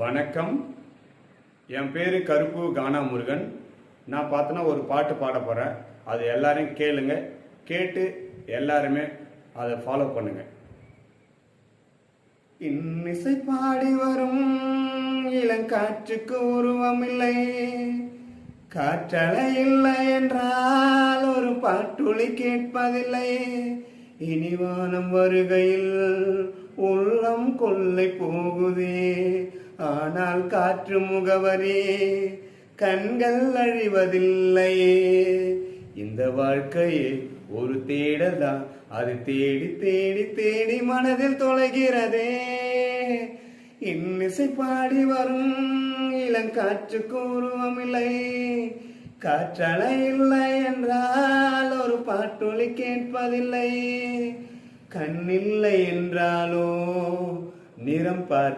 வணக்கம். என் பேர் கருப்பு கானா முருகன். நான் பார்த்தோன்னா ஒரு பாட்டு பாட போகிறேன். அது எல்லாரையும் கேளுங்க. கேட்டு எல்லாருமே அதை ஃபாலோ பண்ணுங்க. இன்னிசை பாடி வரும் இளங்காற்றுக்கு உருவமில்லை, காற்றலை இல்லை என்றால் ஒரு பாட்டுளி கேட்பதில்லை. இனிவானம் வருகையில் உள்ளம் கொள்ளை போகுதே, ஆனால் காற்று முகவரி கண்கள் அழிவதில்லையே. இந்த வாழ்க்கையே ஒரு தேடல்தான், அது தேடி தேடி தேடி மனதில் தொலைகிறதே. இன்னிசை பாடி வரும் இளங்காற்றுக்கு உருவமில்லை, காற்றலை இல்லை என்றால் ஒரு பாட்டொலி கேட்பதில்லை. கண்ணில்லை என்றாலோ நிறம் பார்த்து